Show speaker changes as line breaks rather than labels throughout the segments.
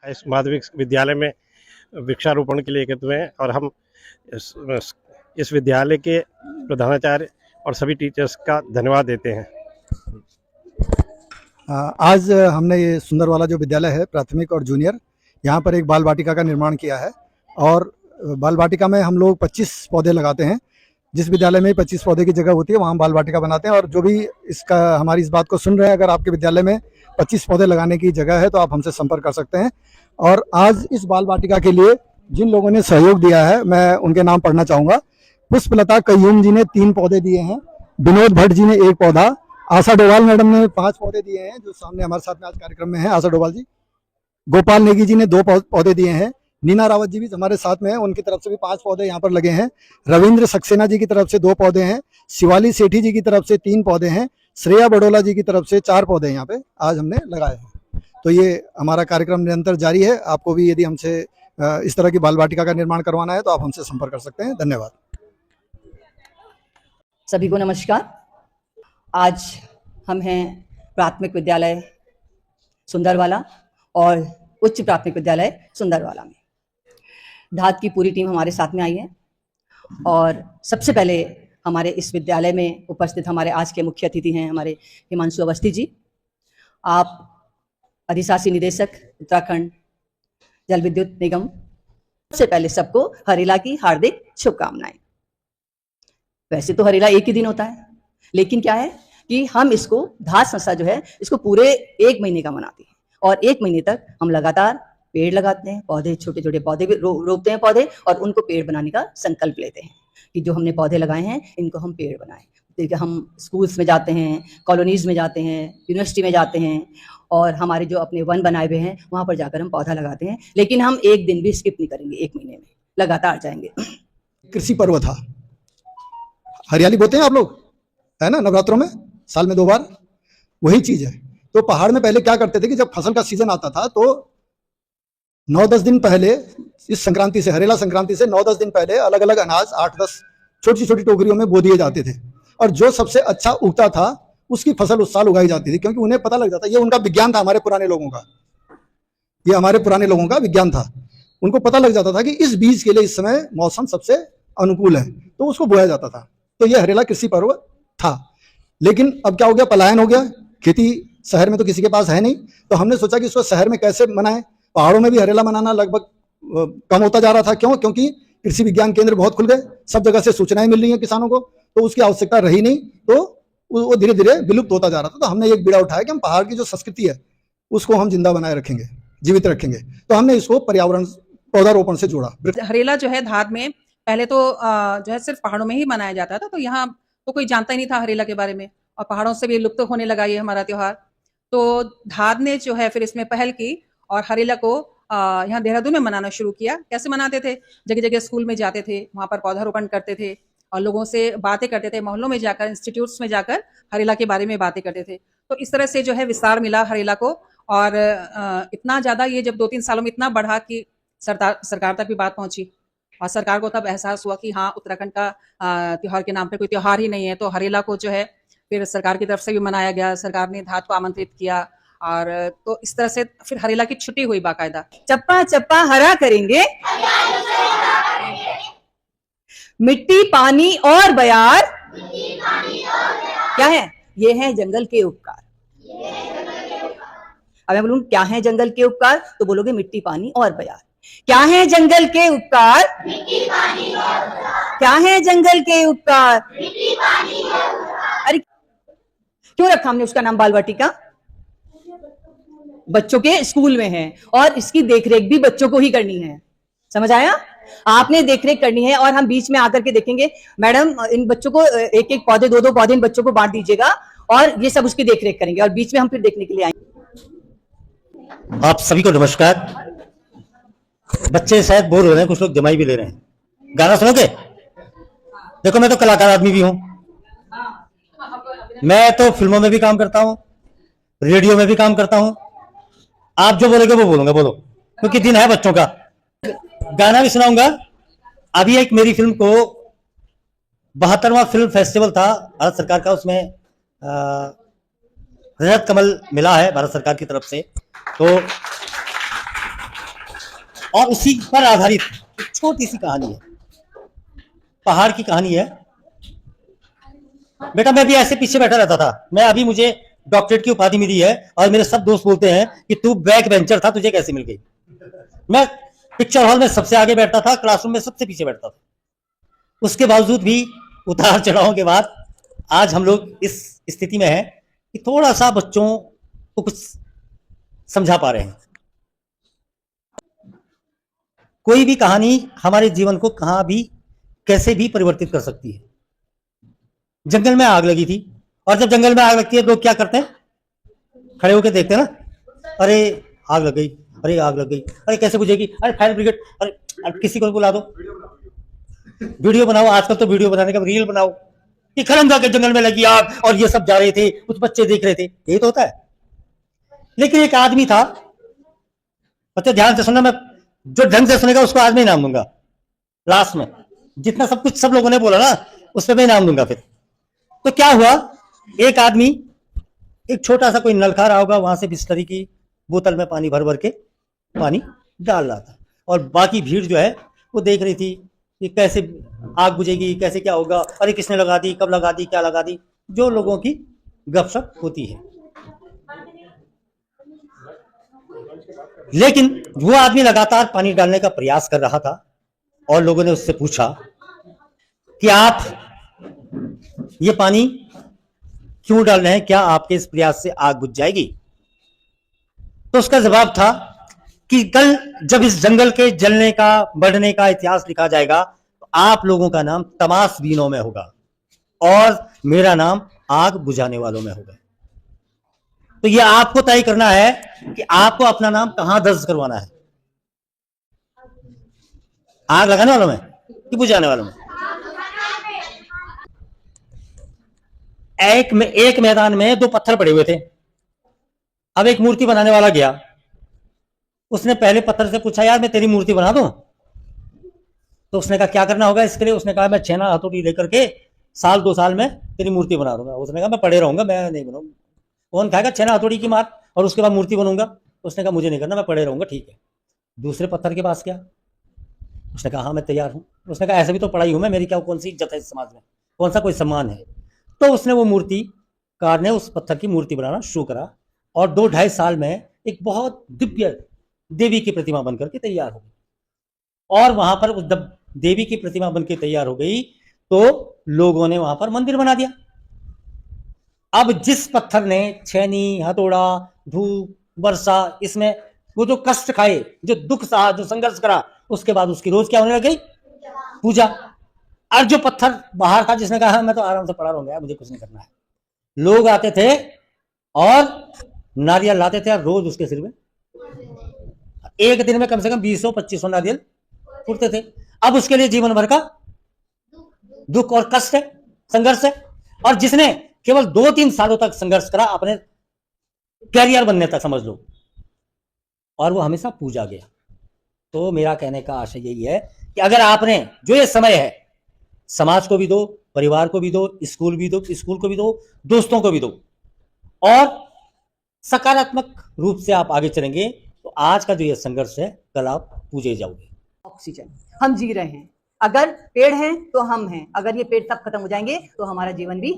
इस माध्यमिक विद्यालय में वृक्षारोपण के लिए एकत्र हुए हैं और हम इस विद्यालय के प्रधानाचार्य और सभी टीचर्स का धन्यवाद देते हैं।
आज हमने ये सुंदरवाला जो विद्यालय है प्राथमिक और जूनियर, यहाँ पर एक बाल वाटिका का निर्माण किया है और बाल वाटिका में हम लोग 25 पौधे लगाते हैं। जिस विद्यालय में 25 पौधे की जगह होती है वहाँ हम बाल वाटिका बनाते हैं। और जो भी हमारी इस बात को सुन रहे हैं, अगर आपके विद्यालय में 25 पौधे लगाने की जगह है तो आप हमसे संपर्क कर सकते हैं। और आज इस बाल वाटिका के लिए जिन लोगों ने सहयोग दिया है मैं उनके नाम पढ़ना चाहूँगा। पुष्पलता कय्यूम जी ने 3 पौधे दिए हैं, विनोद भट्ट जी ने 1 पौधा, आशा डोभाल मैडम ने 5 पौधे दिए हैं जो सामने हमारे साथ में आज कार्यक्रम में है, आशा डोभाल जी। गोपाल नेगी जी ने 2 पौधे दिए हैं, नीना रावत जी भी हमारे साथ में हैं, उनकी तरफ से भी 5 पौधे यहाँ पर लगे हैं। रविंद्र सक्सेना जी की तरफ से 2 पौधे हैं, शिवाली सेठी जी की तरफ से 3 पौधे हैं, श्रेया बडोला जी की तरफ से 4 पौधे यहाँ पे आज हमने लगाए हैं। तो ये हमारा कार्यक्रम निरंतर जारी है। आपको भी यदि हमसे इस तरह की बाल वाटिका का निर्माण करवाना है तो आप हमसे संपर्क कर सकते हैं। धन्यवाद।
सभी को नमस्कार। आज हम हैं प्राथमिक विद्यालय सुंदरवाला और उच्च प्राथमिक विद्यालय सुंदरवाला में। धात की पूरी टीम हमारे साथ में आई है और सबसे पहले हमारे इस विद्यालय में उपस्थित हमारे आज के मुख्य अतिथि हैं हमारे हिमांशु अवस्थी जी। आप अधिशासी निदेशक उत्तराखंड जल विद्युत निगम। सबसे पहले सबको हरेला की हार्दिक शुभकामनाएं। वैसे तो हरेला एक ही दिन होता है, लेकिन क्या है कि हम इसको धात संस्था जो है इसको पूरे 1 महीने का मनाती है और 1 महीने तक हम लगातार पेड़ लगाते हैं, पौधे छोटे छोटे पौधे भी रोपते हैं पौधे और उनको पेड़ बनाने का संकल्प लेते हैं कि जो हमने पौधे लगाए हैं इनको हम पेड़ बनाएं। देखिए हम स्कूल्स में जाते हैं, कॉलोनीज में जाते हैं, यूनिवर्सिटी में जाते हैं और हमारे जो अपने वन बनाए हुए हैं वहां पर जाकर हम पौधा लगाते हैं, लेकिन हम एक दिन भी स्किप नहीं करेंगे, 1 महीने में लगातार जाएंगे।
कृषि पर्व था, हरियाली बोते हैं आप लोग, है ना, नवरात्रों में साल में 2 बार, वही चीज है। तो पहाड़ में पहले क्या करते थे कि जब फसल का सीजन आता था तो 9-10 दिन पहले, इस संक्रांति से, हरेला संक्रांति से 9-10 दिन पहले अलग अलग अनाज 8-10 छोटी छोटी टोकरियों में बो दिए जाते थे और जो सबसे अच्छा उगता था उसकी फसल उस साल उगाई जाती थी, क्योंकि उन्हें पता लग जाता, ये उनका विज्ञान था, हमारे पुराने लोगों का, ये हमारे पुराने लोगों का विज्ञान था। उनको पता लग जाता था कि इस बीज के लिए इस समय मौसम सबसे अनुकूल है, तो उसको बोया जाता था। तो ये हरेला कृषि पर्व था। लेकिन अब क्या हो गया, पलायन हो गया, खेती शहर में तो किसी के पास है नहीं, तो हमने सोचा कि इसको शहर में कैसे मनाएं। पहाड़ों में भी हरेला मनाना लगभग कम होता जा रहा था। क्यों? क्योंकि कृषि विज्ञान केंद्र बहुत खुल गए, सब जगह से सूचनाएं मिल रही हैं किसानों को, तो उसकी आवश्यकता रही नहीं, तो वो धीरे धीरे विलुप्त होता जा रहा था। तो हमने एक बीड़ा उठाया कि हम पहाड़ की जो संस्कृति है उसको हम जिंदा बनाए रखेंगे, जीवित रखेंगे। तो हमने इसको पर्यावरण पौधारोपण से जोड़ा।
हरेला जो है धात में पहले तो जो है सिर्फ पहाड़ों में ही मनाया जाता था, तो यहाँ तो कोई जानता ही नहीं था हरेला के बारे में और पहाड़ों से भी लुप्त होने लगा ये हमारा त्योहार। तो धात ने जो है फिर इसमें पहल की और हरेला को यहाँ देहरादून में मनाना शुरू किया। कैसे मनाते थे? जगह जगह स्कूल में जाते थे, वहां पर पौधारोपण करते थे और लोगों से बातें करते थे, मोहल्लों में जाकर, इंस्टीट्यूट्स में जाकर हरेला के बारे में बातें करते थे। तो इस तरह से जो है विस्तार मिला हरेला को और इतना ज्यादा ये जब 2-3 सालों में इतना बढ़ा कि सरकार तक भी बात पहुंची और सरकार को तब एहसास हुआ कि हाँ, उत्तराखंड का त्योहार के नाम पे कोई त्योहार ही नहीं है। तो हरेला को जो है फिर सरकार की तरफ से भी मनाया गया, सरकार ने धात को आमंत्रित किया और तो इस तरह से फिर हरेला की छुट्टी हुई बाकायदा।
चप्पा चप्पा हरा करेंगे, मिट्टी पानी और बयार, क्या है? ये है जंगल के उपकार। अब मैं बोलूं क्या है जंगल के उपकार, तो बोलोगे मिट्टी पानी और बयार। क्या है जंगल के उपकार? मिट्टी पानी और बयार। क्या है जंगल के उपकार? मिट्टी पानी और बयार। अरे क्यों रखा हमने उसका नाम बाल वाटिका? बच्चों के स्कूल में है और इसकी देखरेख भी बच्चों को ही करनी है। समझ आया? आपने देखरेख करनी है और हम बीच में आकर के देखेंगे, मैडम इन बच्चों को 1-1 पौधे 2-2 पौधे इन बच्चों को बांट दीजिएगा और ये सब उसकी देखरेख करेंगे और बीच में हम फिर देखने के लिए आएंगे।
आप सभी को नमस्कार। बच्चे शायद बोर हो रहे हैं, कुछ लोग जमाई भी ले रहे हैं। गाना सुनोगे? देखो मैं तो कलाकार आदमी भी हूं, मैं तो फिल्मों में भी काम करता हूं, रेडियो में भी काम करता हूं। आप जो बोलोगे वो बोलूंगा, बोलो, क्योंकि दिन है बच्चों का। गाना भी सुनाऊंगा। अभी एक मेरी फिल्म को 72वां फिल्म फेस्टिवल था भारत सरकार का, उसमें रजत कमल मिला है भारत सरकार की तरफ से। तो और उसी पर आधारित एक छोटी सी कहानी है, पहाड़ की कहानी है। बेटा मैं भी ऐसे पीछे बैठा रहता था, मैं अभी मुझे डॉक्टरेट की उपाधि मिली है और मेरे सब दोस्त बोलते हैं कि तू बैक बेंचर था, तुझे कैसे मिल गई। मैं पिक्चर हॉल में सबसे आगे बैठता था, क्लासरूम में सबसे पीछे बैठता था। उसके बावजूद भी उतार चढ़ाव के बाद आज हम लोग इस स्थिति में हैं कि थोड़ा सा बच्चों को कुछ समझा पा रहे हैं। कोई भी कहानी हमारे जीवन को कहां भी कैसे भी परिवर्तित कर सकती है। जंगल में आग लगी थी, और जब जंगल में आग लगती है लोग क्या करते हैं, खड़े होकर देखते हैं ना, अरे आग लग गई, अरे आग लग गई, अरे कैसे बुझेगी, अरे फायर ब्रिगेड, अरे किसी को बुला दो, वीडियो बनाओ। आजकल तो वीडियो बनाने का रील बनाओ कि खरंजा के जंगल में लगी आग और ये सब जा रहे थे, कुछ बच्चे देख रहे थे, यही तो होता है। लेकिन एक आदमी था, बच्चे ध्यान से सुनना, मैं जो ढंग से सुनेगा उसको आज मैं इनाम दूंगा। लास्ट में जितना सब कुछ सब लोगों ने बोला ना, उस पर मैं इनाम दूंगा। फिर तो क्या हुआ, एक आदमी एक छोटा सा कोई नल खा रहा होगा, वहां से बिस्लरी की बोतल में पानी भर भर के पानी डाल रहा था, और बाकी भीड़ जो है वो देख रही थी कि कैसे आग बुझेगी, कैसे क्या होगा, अरे किसने लगा दी, कब लगा दी, क्या लगा दी, जो लोगों की गपशप होती है। लेकिन वो आदमी लगातार पानी डालने का प्रयास कर रहा था, और लोगों ने उससे पूछा कि आप ये पानी क्यों डाल रहे हैं, क्या आपके इस प्रयास से आग बुझ जाएगी। तो उसका जवाब था कि कल जब इस जंगल के जलने का, बढ़ने का इतिहास लिखा जाएगा तो आप लोगों का नाम तमाशबीनों में होगा और मेरा नाम आग बुझाने वालों में होगा। तो ये आपको तय करना है कि आपको अपना नाम कहां दर्ज करवाना है, आग लगाने वालों में कि बुझाने वालों में। एक मैदान में दो पत्थर पड़े हुए थे। अब एक मूर्ति बनाने वाला गया, उसने पहले पत्थर से पूछा, यार मैं तेरी मूर्ति बना दूं? तो उसने कहा क्या करना होगा इसके लिए? उसने कहा मैं छेना हथौड़ी लेकर के साल 2 साल में तेरी मूर्ति बना दूंगा। उसने कहा मैं पड़े रहूंगा, मैं नहीं बनाऊंगा। कौन खाएगा छेना हथौड़ी की मार और उसके बाद मूर्ति बनूंगा? उसने कहा मुझे नहीं करना, मैं पड़े रहूंगा। ठीक है। दूसरे पत्थर के पास गया, उसने कहा हाँ मैं तैयार हूं। उसने कहा ऐसे भी तो पढ़ाई हूं मैं, मेरी क्या कौन सी इज्जत है इस समाज में, कौन सा कोई सम्मान है। तो उसने वो मूर्तिकार ने उस पत्थर की मूर्ति बनाना शुरू करा, और 2-2.5 साल में एक बहुत दिव्य देवी की प्रतिमा बनकर के तैयार हो गई। और वहां पर उस देवी की प्रतिमा बनकर तैयार हो गई तो लोगों ने वहां पर मंदिर बना दिया। अब जिस पत्थर ने छेनी, हथौड़ा, धूप, वर्षा, इसमें वो जो कष्ट खाए, जो दुख सहा, जो संघर्ष करा, उसके बाद उसकी रोज क्या होने लग गई? पूजा। और जो पत्थर बाहर था, जिसने कहा मैं तो आराम से पड़ा रहूंगा, मुझे कुछ नहीं करना है, लोग आते थे और नारियल लाते थे और रोज उसके सिर में, एक दिन में कम से कम 200-2500 नारियल फूटते थे। अब उसके लिए जीवन भर का दुख और कष्ट है, संघर्ष है। और जिसने केवल 2-3 सालों तक संघर्ष करा अपने कैरियर बनने तक, समझ लो, और वो हमेशा पूजा गया। तो मेरा कहने का आशय यही है कि अगर आपने जो ये समय है, समाज को भी दो, परिवार को भी दो, स्कूल को भी दो, दोस्तों को भी दो, और सकारात्मक रूप से आप आगे चलेंगे तो आज का जो ये संघर्ष है, कल आप पूजे जाओगे।
ऑक्सीजन हम जी रहे हैं, अगर पेड़ हैं तो हम हैं, अगर ये पेड़ सब खत्म हो जाएंगे तो हमारा जीवन भी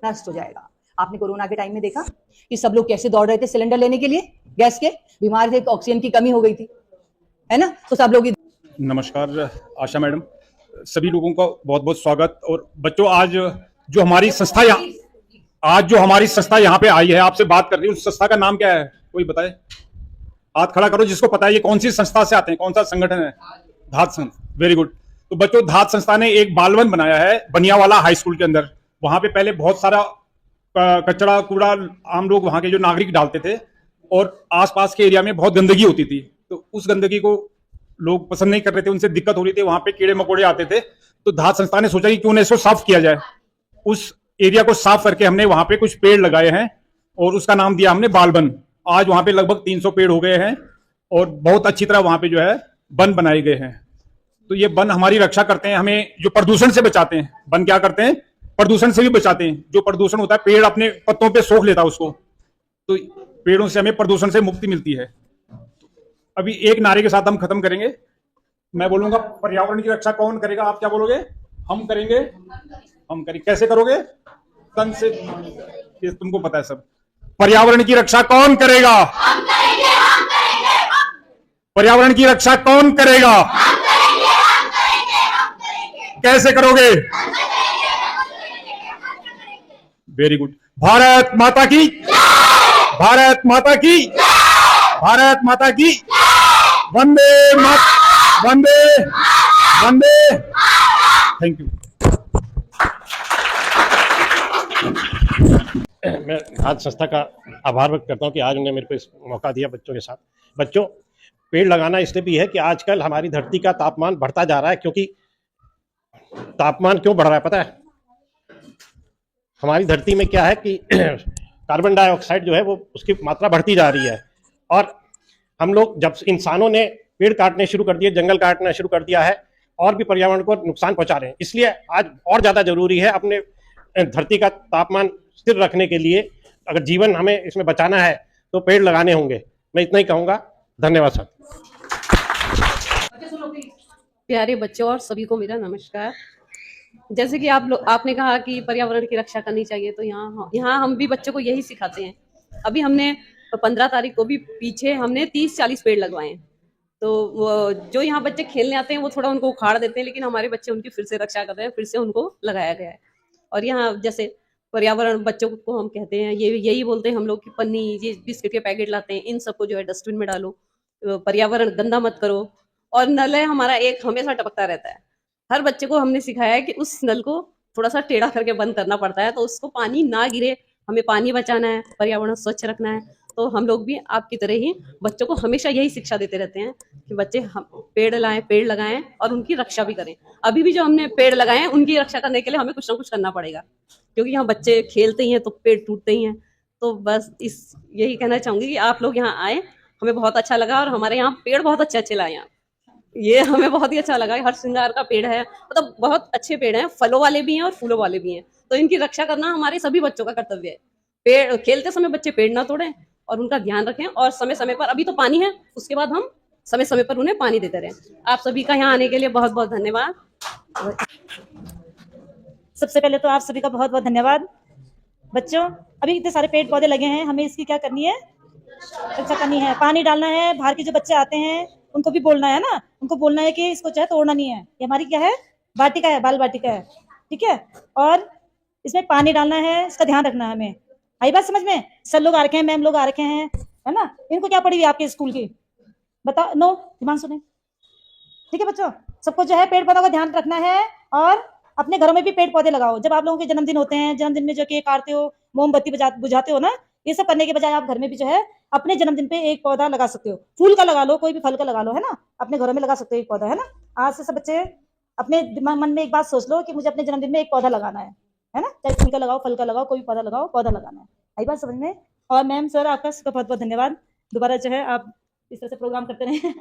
नष्ट हो जाएगा। आपने कोरोना के टाइम में देखा कि सब लोग कैसे दौड़ रहे थे सिलेंडर लेने के लिए, गैस के, बीमार थे, ऑक्सीजन की कमी हो गई थी, है ना। तो सब लोग
नमस्कार आशा मैडम, सभी लोगों का बहुत बहुत स्वागत। और बच्चों, आज जो हमारी संस्था यहाँ पे आई है, आपसे बात कर रही है, उस संस्था का नाम क्या है? कोई बताए? हाथ खड़ा करो जिसको पता है ये कौन सी संस्था से आते हैं, कौन सा संगठन है? धात संस्था। Very good. तो बच्चों, धात संस्था ने एक बालवन बनाया है बनियावाला हाई स्कूल के अंदर। वहां पे पहले बहुत सारा कचरा कूड़ा आम लोग वहां के जो नागरिक डालते थे, और आसपास के एरिया में बहुत गंदगी होती थी। तो उस गंदगी को लोग पसंद नहीं कर रहे थे, उनसे दिक्कत हो रही थी, वहां पे कीड़े मकोड़े आते थे। तो धात संस्था ने सोचा कि क्यों ना इसको साफ किया जाए। उस एरिया को साफ करके हमने वहां पे कुछ पेड़ लगाए हैं और उसका नाम दिया हमने बालवन। आज वहां पे लगभग 300 पेड़ हो गए हैं और बहुत अच्छी तरह वहां पे जो है वन बनाए गए हैं। तो ये वन हमारी रक्षा करते हैं, हमें जो प्रदूषण से बचाते हैं। वन क्या करते हैं? प्रदूषण से भी बचाते हैं। जो प्रदूषण होता है, पेड़ अपने पत्तों पे सोख लेता है उसको, तो पेड़ों से हमें प्रदूषण से मुक्ति मिलती है। अभी एक नारे के साथ हम खत्म करेंगे। मैं बोलूंगा पर्यावरण की रक्षा कौन करेगा, आप क्या बोलोगे? हम करेंगे। हम करेंगे। कैसे करोगे? तन से। ये तुमको पता है सब। पर्यावरण की रक्षा कौन करेगा? हम करेंगे, हम करेंगे। पर्यावरण की रक्षा कौन करेगा? हम करेंगे, हम करेंगे, हम करेंगे। कैसे करोगे? Very good. भारत माता की, भारत माता की, भारत माता की, वंदे मातरम, वंदे वंदे। Thank you.
मैं धात संस्था का आभार व्यक्त करता हूँ कि आज उन्होंने मेरे को इस मौका दिया बच्चों के साथ। बच्चों, पेड़ लगाना इसलिए भी है कि आजकल हमारी धरती का तापमान बढ़ता जा रहा है। क्योंकि तापमान क्यों बढ़ रहा है पता है? हमारी धरती में क्या है कि कार्बन डाइऑक्साइड जो है वो उसकी मात्रा बढ़ती जा रही है, और हम लोग जब इंसानों ने पेड़ काटने शुरू कर दिए, जंगल काटना शुरू कर दिया है, और भी पर्यावरण को नुकसान पहुंचा रहे हैं। इसलिए आज और ज्यादा जरूरी है अपने धरती का तापमान स्थिर रखने के लिए, अगर जीवन हमें इसमें बचाना है तो पेड़ लगाने होंगे। मैं इतना ही कहूंगा। धन्यवाद सर।
प्यारे बच्चों और सभी को मेरा नमस्कार। जैसे कि आपने कहा कि पर्यावरण की रक्षा करनी चाहिए, तो यहाँ हम भी बच्चों को यही सिखाते हैं। अभी हमने 15 तारीख को भी पीछे हमने 30-40 पेड़ लगवाए हैं। तो जो यहाँ बच्चे खेलने आते हैं वो थोड़ा उनको उखाड़ देते हैं, लेकिन हमारे बच्चे उनकी फिर से रक्षा कर रहे हैं, फिर से उनको लगाया गया है। और यहाँ जैसे पर्यावरण बच्चों को हम कहते हैं, यही बोलते हैं हम लोग कि पन्नी, ये बिस्किट के पैकेट लाते हैं, इन सबको जो है डस्टबिन में डालो, पर्यावरण गंदा मत करो। और नल है हमारा एक हमेशा टपकता रहता है। हर बच्चे को हमने सिखाया है कि उस नल को थोड़ा सा टेढ़ा करके बंद करना पड़ता है, तो उसको पानी ना गिरे, हमें पानी बचाना है, पर्यावरण स्वच्छ रखना है। तो हम लोग भी आपकी तरह ही बच्चों को हमेशा यही शिक्षा देते रहते हैं कि बच्चे पेड़ लाएं, पेड़ लगाएं और उनकी रक्षा भी करें। अभी भी जो हमने पेड़ लगाए हैं उनकी रक्षा करने के लिए हमें कुछ ना कुछ करना पड़ेगा, क्योंकि यहाँ बच्चे खेलते ही हैं तो पेड़ टूटते ही हैं। तो बस यही कहना चाहूंगी कि आप लोग यहाँ आए, हमें बहुत अच्छा लगा, और हमारे यहाँ पेड़ बहुत अच्छे लाए हैं। ये हमें बहुत ही अच्छा लगा। हर श्रृंगार का पेड़ है, मतलब बहुत अच्छे पेड़ हैं, फलों वाले भी हैं और फूलों वाले भी हैं। तो इनकी रक्षा करना हमारे सभी बच्चों का कर्तव्य है। पेड़ खेलते समय बच्चे पेड़ ना तोड़ें और उनका ध्यान रखें, और समय समय पर, अभी तो पानी है, उसके बाद हम समय समय पर उन्हें पानी देते रहें। आप सभी का यहाँ आने के लिए बहुत बहुत धन्यवाद।
सबसे पहले तो आप सभी का बहुत बहुत धन्यवाद। बच्चों, अभी इतने सारे पेड़ पौधे लगे हैं, हमें इसकी क्या करनी है? रक्षा करनी है, पानी डालना है। बाहर के जो बच्चे आते हैं उनको भी बोलना है ना, उनको बोलना है कि इसको चाहे तोड़ना नहीं है, ये हमारी क्या है? वाटिका है, बाल वाटिका है, ठीक है। और इसमें पानी डालना है, इसका ध्यान रखना है हमें। आई बात समझ में? सर लोग आ रखे हैं, मैम लोग आ रखे हैं, है ना। इनको क्या पड़ी हुई आपके स्कूल की? बताओ। नो, ध्यान सुने, ठीक है बच्चों। सबको जो है पेड़ पौधों का ध्यान रखना है, और अपने घरों में भी पेड़ पौधे लगाओ। जब आप लोगों के जन्मदिन होते हैं, जन्मदिन में जो केक काटते हो, मोमबत्ती बुझाते हो ना, ये सब करने के बजाय आप घर में भी जो है अपने जन्मदिन पे एक पौधा लगा सकते हो। फूल का लगा लो, कोई भी फल का लगा लो, है ना। अपने घरों में लगा सकते हो एक पौधा, है ना। आज से सब बच्चे अपने मन में एक बात सोच लो कि मुझे अपने जन्मदिन में एक पौधा लगाना है ना। चाहे फूल का लगाओ, फल का लगाओ, कोई पौधा लगाओ, पौधा लगाना है। आई बात समझ में? और मैम सर आपका बहुत बहुत धन्यवाद। दोबारा जो है आप इस तरह से प्रोग्राम करते रहे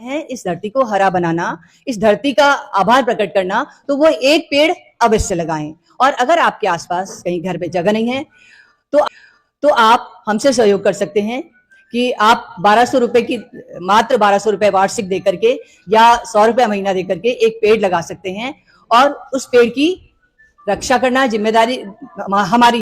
है इस धरती को हरा बनाना, इस धरती का आभार प्रकट करना, तो वो एक पेड़ अवश्य लगाएं। और अगर आपके आसपास कहीं घर पे जगह नहीं है तो आप हमसे सहयोग कर सकते हैं कि आप 1200 रुपए की, मात्र 1200 रुपए वार्षिक दे करके या 100 रुपए महीना दे करके एक पेड़ लगा सकते हैं। और उस पेड़ की रक्षा करना जिम्मेदारी हमारी